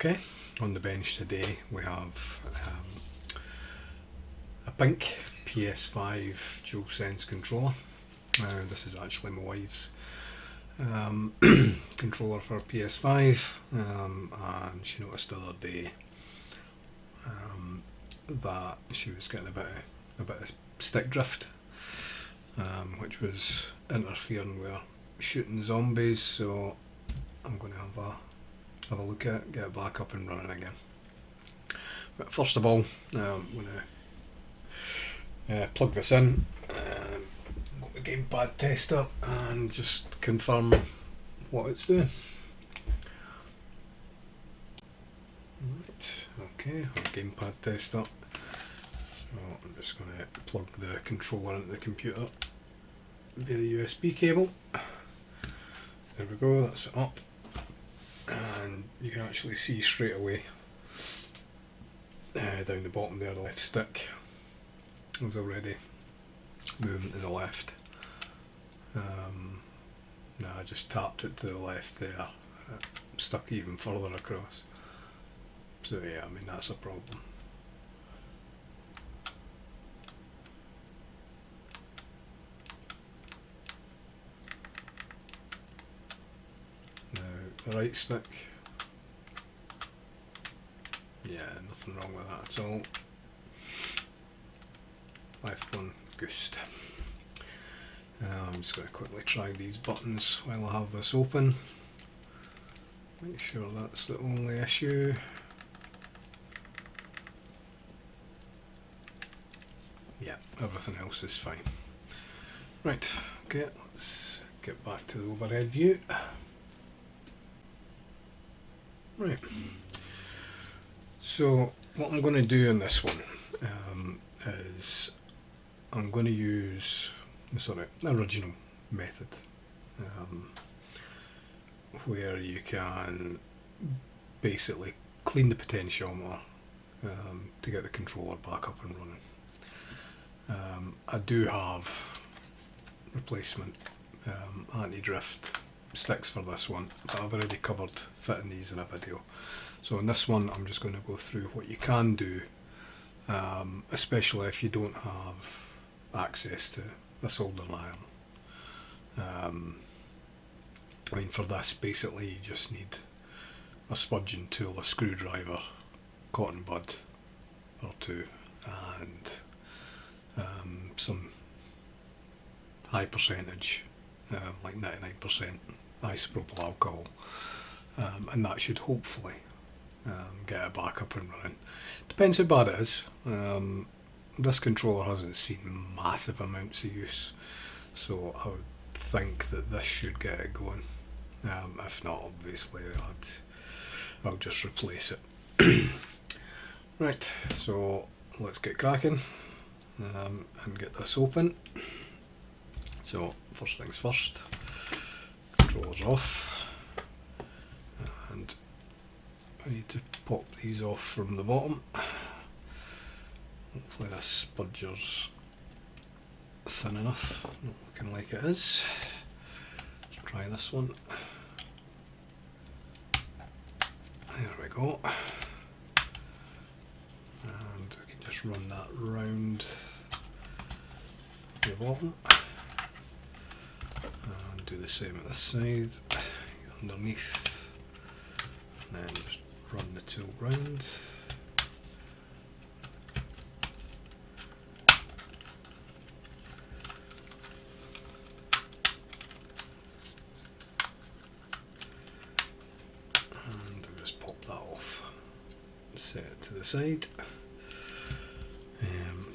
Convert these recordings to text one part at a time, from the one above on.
Okay, on the bench today we have a pink PS5 Dual Sense Controller. This is actually my wife's controller for PS5, and she noticed the other day that she was getting a bit of stick drift, which was interfering with her shooting zombies. So I'm going to have a look at it, get it back up and running again. But first of all, I'm going to plug this in, go to gamepad tester and just confirm what it's doing. Right, okay, our gamepad tester. So I'm just going to plug the controller into the computer via the USB cable. There we go, that's it up. And you can actually see straight away down the bottom there, the left stick is already moving to the left. Now I just tapped it to the left there, stuck even further across. So yeah, I mean that's a problem. Now the right stick, yeah, nothing wrong with that at all. Left one, goosed. I'm just going to quickly try these buttons while I have this open. Make sure that's the only issue. Yeah, everything else is fine. Right, okay, let's get back to the overhead view. Right, so what I'm going to do in this one is I'm going to use the original method, where you can basically clean the potentiometer to get the controller back up and running. I do have replacement anti-drift sticks for this one, but I've already covered fitting these in a video. So in this one I'm just going to go through what you can do, especially if you don't have access to a soldering iron. I mean, for this basically you just need a spudging tool, a screwdriver, cotton bud or two, and some high percentage, like 99% isopropyl alcohol, and that should hopefully get it back up and running. Depends how bad it is. This controller hasn't seen massive amounts of use, so I would think that this should get it going. If not, obviously I'll just replace it. Right, so let's get cracking and get this open. So first things first, controller's off, and I need to pop these off from the bottom. Hopefully this spudger's thin enough, not looking like it is. Let's try this one. There we go. And I can just run that round the bottom. And do the same at this side, underneath, and then just run the tool round. And I'll just pop that off, set it to the side.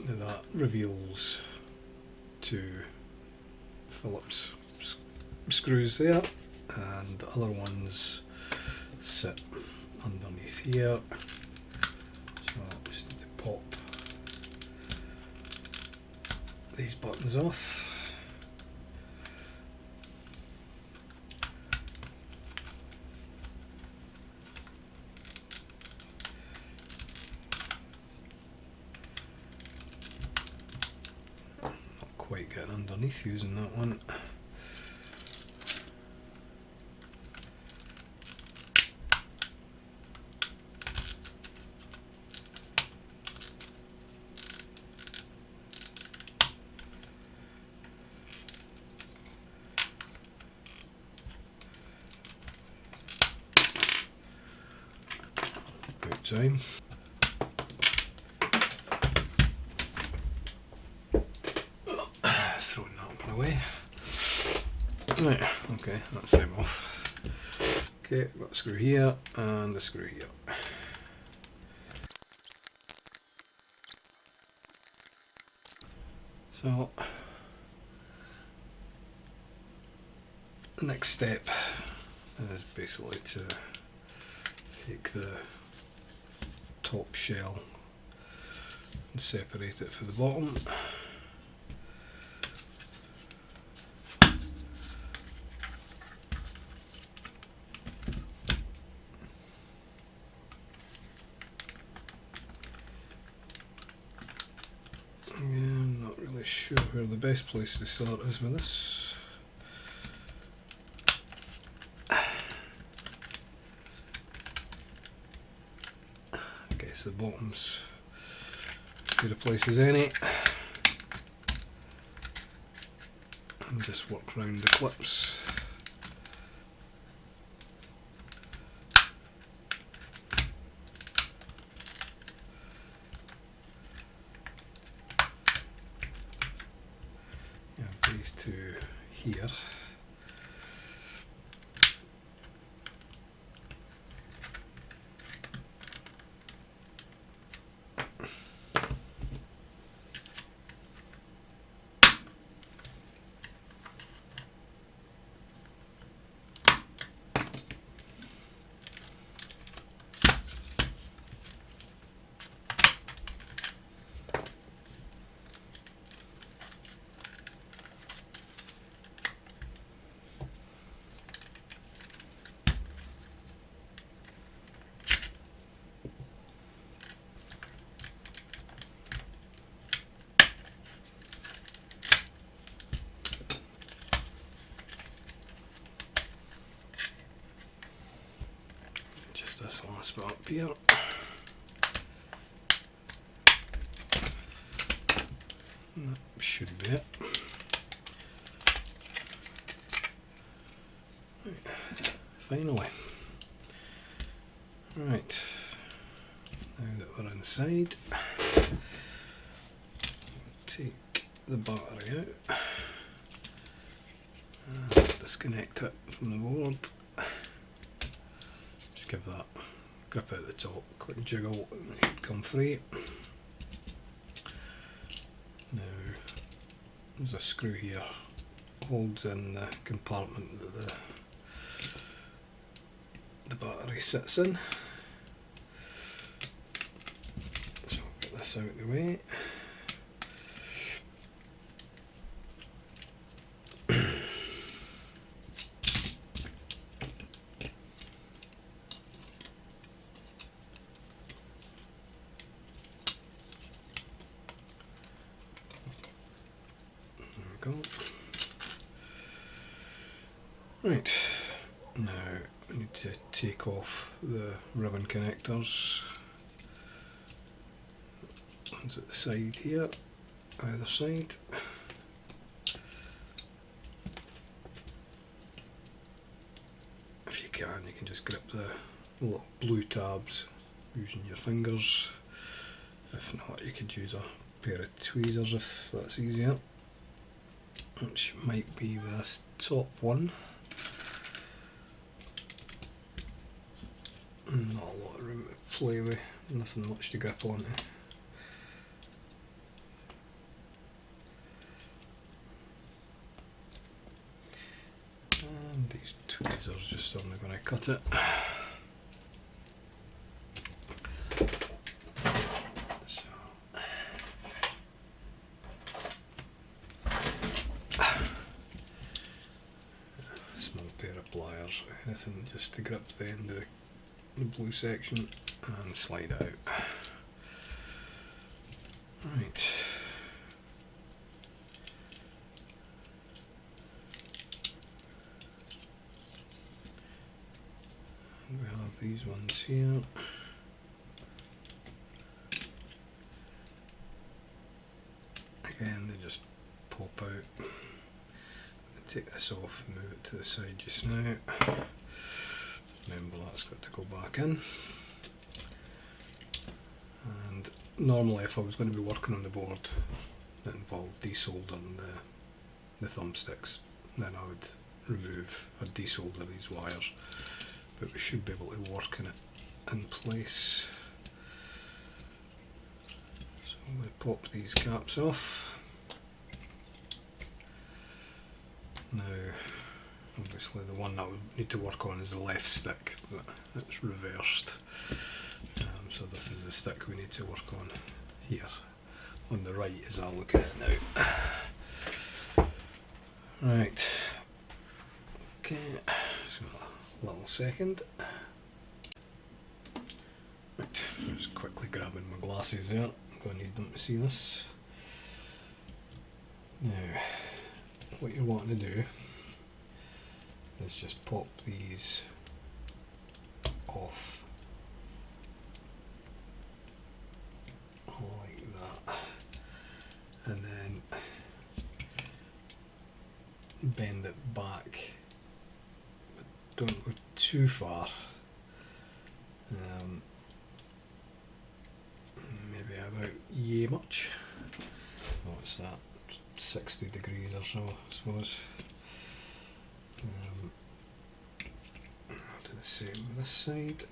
Now that reveals two Phillips screws there, and the other ones sit underneath here, so I just need to pop these buttons off. Not quite getting underneath using that one. time. Throwing that one away. Right, okay, that's them off. Okay, got a screw here and a screw here. So the next step is basically to take the top shell and separate it from the bottom. I'm not really sure where the best place to start is with this. I guess the bottom's as good a place as any. And just work round the clips. These two here. Just this last bit up here. That should be it. Finally. Right, now that we're inside, take the battery out and disconnect it from the board. Just give that grip out the top, quick jiggle, and it should come free. Now there's a screw here, holds in the compartment that the battery sits in. So I'll get this out of the way. There we go. Right, now we need to take off the ribbon connectors. One's at the side here, either side. If you can just grip the little blue tabs using your fingers. If not, you could use a pair of tweezers if that's easier, which might be this top one. Not a lot of room to play with, nothing much to grip onto. And these tweezers just only going to cut it. So, small pair of pliers, anything just to grip the end of the blue section and slide it out. Right. And we have these ones here. Again, they just pop out. Take this off and move it to the side just now. Remember, that's got to go back in. normally if I was going to be working on the board that involved desoldering the thumbsticks, then I would remove or desolder these wires, but we should be able to work in place. So I'm going to pop these caps off. Now obviously the one that we need to work on is the left stick, but it's reversed. So this is the stick we need to work on here. On the right as I'll look at it now. Right. Okay, so a little second. Right, just quickly grabbing my glasses there. I'm going to need them to see this. Now, what you're wanting to do is just pop these off like that, and then bend it back, but don't go too far. Maybe about yay much. What's that? 60 degrees or so, I suppose. I'll do the same with this side.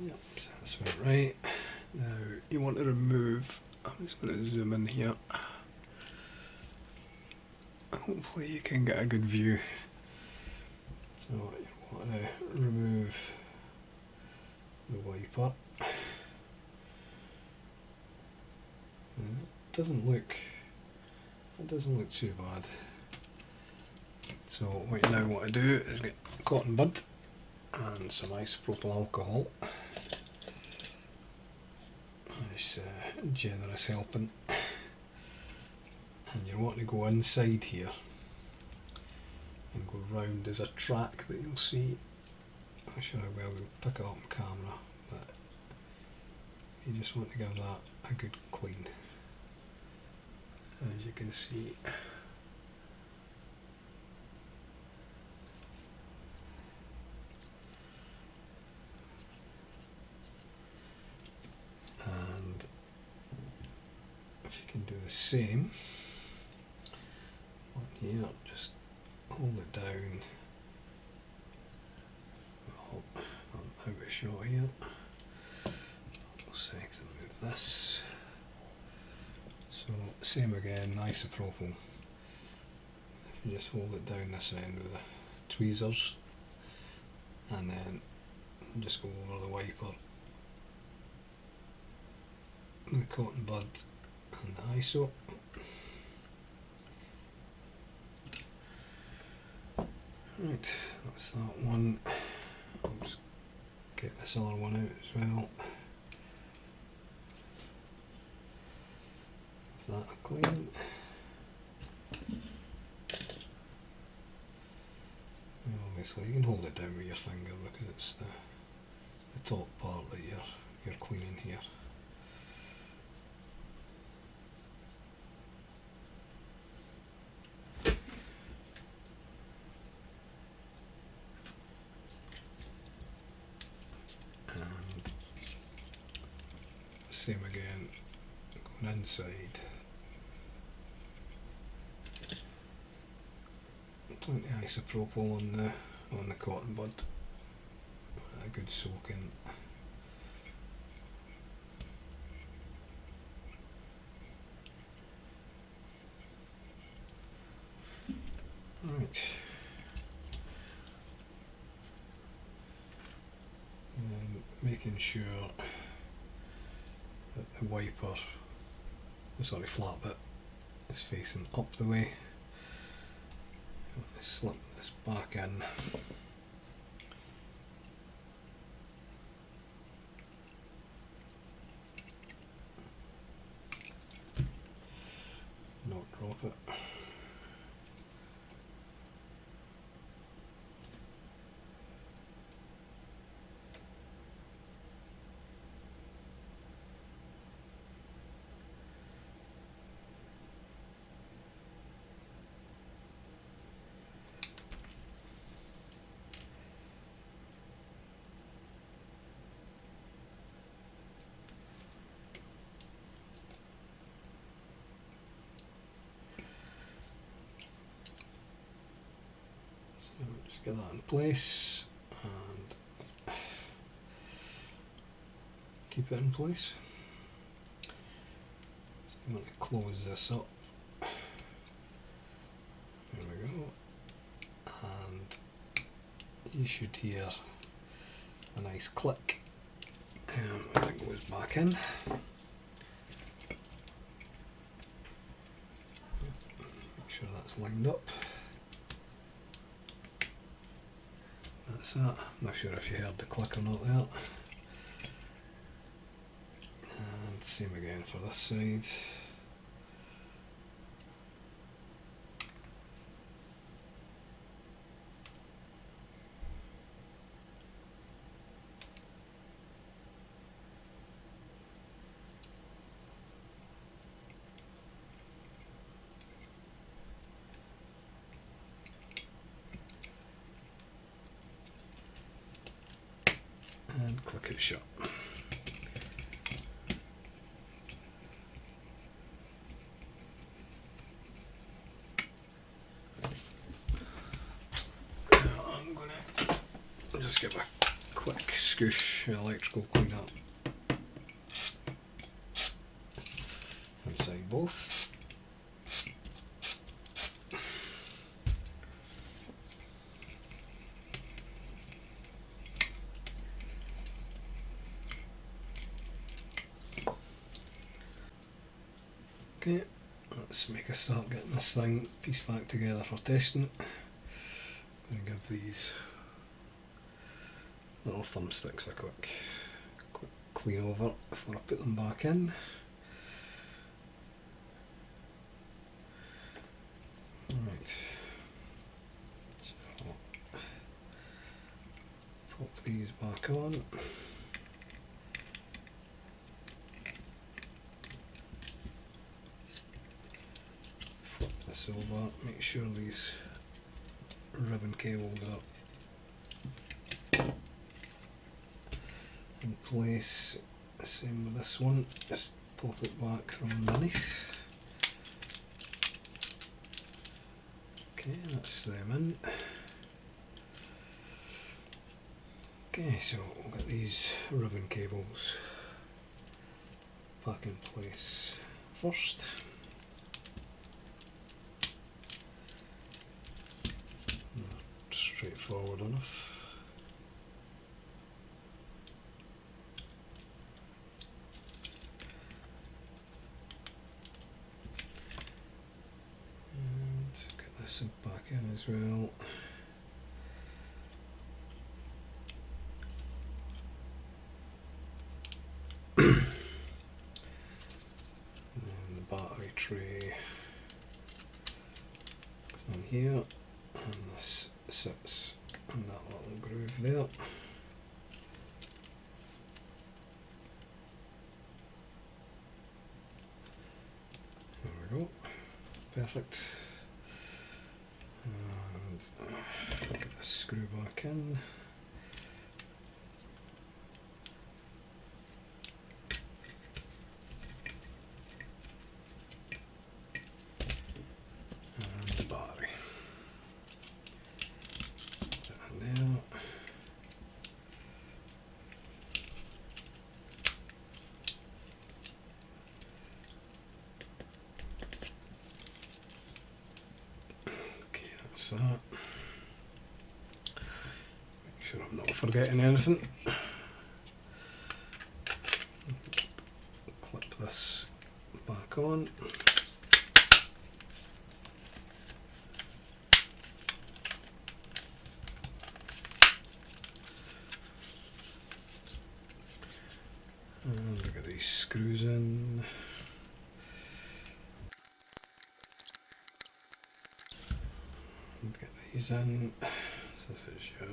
Yep, so that's about right. Now you want to remove, I'm just going to zoom in here. Hopefully you can get a good view. So you want to remove the wiper. It doesn't look too bad. So what you now want to do is get cotton bud and some isopropyl alcohol. Nice generous helping. And you want to go inside here and go round. There's a track that you'll see. I'm not sure how well we'll pick it up on camera, but you just want to give that a good clean. As you can see, and if you can do the same on here, just hold it down. Oh, I'm out of shot here. I'll second move this. So same again, isopropyl. If you just hold it down this end with the tweezers, and then just go over the wiper, the cotton bud and the iso. Right, that's that one. I'll just get this other one out as well. Is that clean? Obviously you can hold it down with your finger because it's the top part that you're cleaning here. And same again, going inside. Plenty of isopropyl on the cotton bud. A good soaking. Right. And making sure that the wiper, sorry, flat bit, is facing up the way. Slip this back in. Not drop it. get that in place and keep it in place. So I'm going to close this up. There we go. And you should hear a nice click when it goes back in. Make sure that's lined up. That's that. I'm not sure if you heard the click or not there. And same again for this side. And click it shut. I'm going to just give a quick scoosh electrical clean up inside both. Okay, let's make a start getting this thing pieced back together for testing. I'm going to give these little thumbsticks a quick clean over before I put them back in. Right, so pop these back on. Flip this over, make sure these ribbon cables are in place. Same with this one, just pop it back from underneath. Okay, that's them in. Okay, so we'll get these ribbon cables back in place first. Straightforward enough. And get this back in as well. And the battery tray on here, and this sits in that little groove there. There we go, perfect. And get this screw back in. And the battery. Put it in there. Okay, that's that. Make sure I'm not forgetting anything. Clip this back on. And look at these screws in. And get these in. So this is your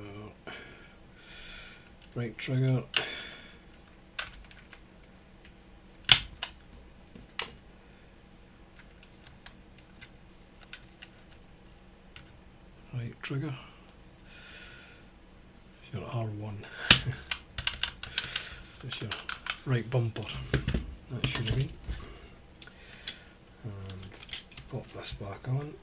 right trigger. Right trigger. Your R1. That's your right bumper. That should have been. And pop this back on.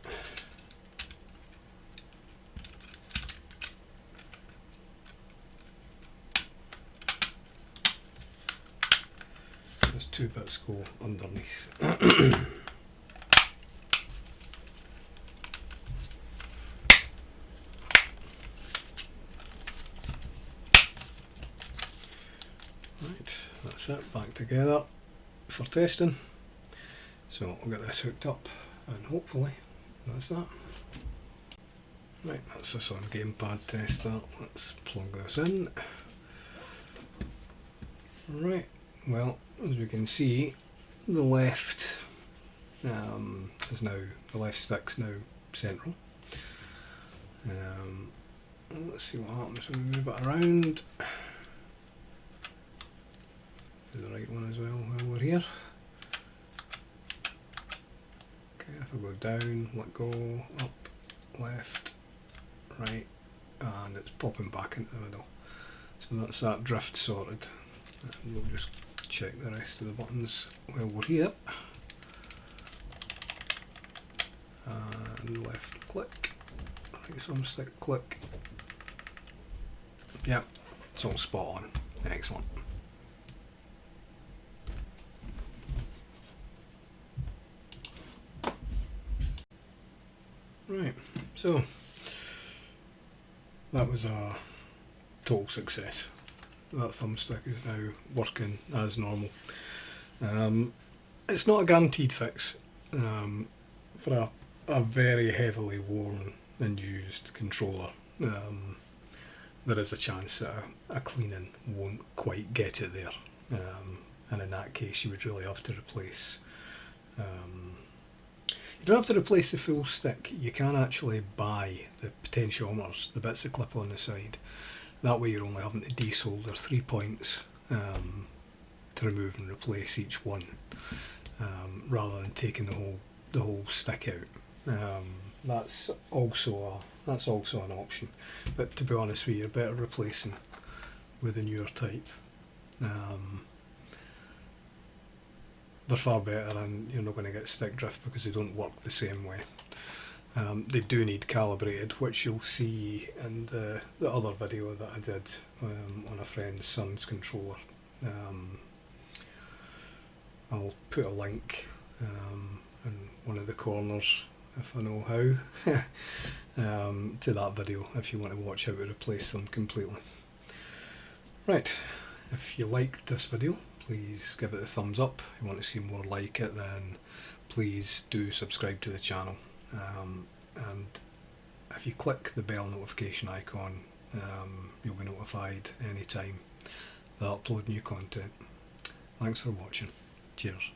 There's two bits go underneath. Right, that's it, back together for testing. So I'll get this hooked up and hopefully that's that. Right, that's us on gamepad tester. Let's plug this in. Right, well, as we can see, the left is now, the left stick's now central. Let's see what happens when we move it around. Do the right one as well while we're here. Okay, if I go down, let go, up, left, right, and it's popping back into the middle. So that's that drift sorted. And we'll just check the rest of the buttons while we're here. And left click, right thumbstick click. Yep, it's all spot on. Excellent. Right, so that was a total success. That thumbstick is now working as normal. It's not a guaranteed fix. For a very heavily worn and used controller, there is a chance that a cleaning won't quite get it there, and in that case you would really have to replace you don't have to replace the full stick. You can actually buy the potentiometers, the bits that clip on the side. That way you're only having to desolder 3 points to remove and replace each one, rather than taking the whole stick out. That's also an option, but to be honest with you, you're better replacing with a newer type. They're far better, and you're not going to get stick drift because they don't work the same way. They do need calibrated, which you'll see in the other video that I did on a friend's son's controller. I'll put a link in one of the corners, if I know how, to that video if you want to watch how to replace them completely. Right, if you liked this video, please give it a thumbs up. If you want to see more like it, then please do subscribe to the channel. And if you click the bell notification icon, you'll be notified anytime that I upload new content. Thanks for watching. Cheers.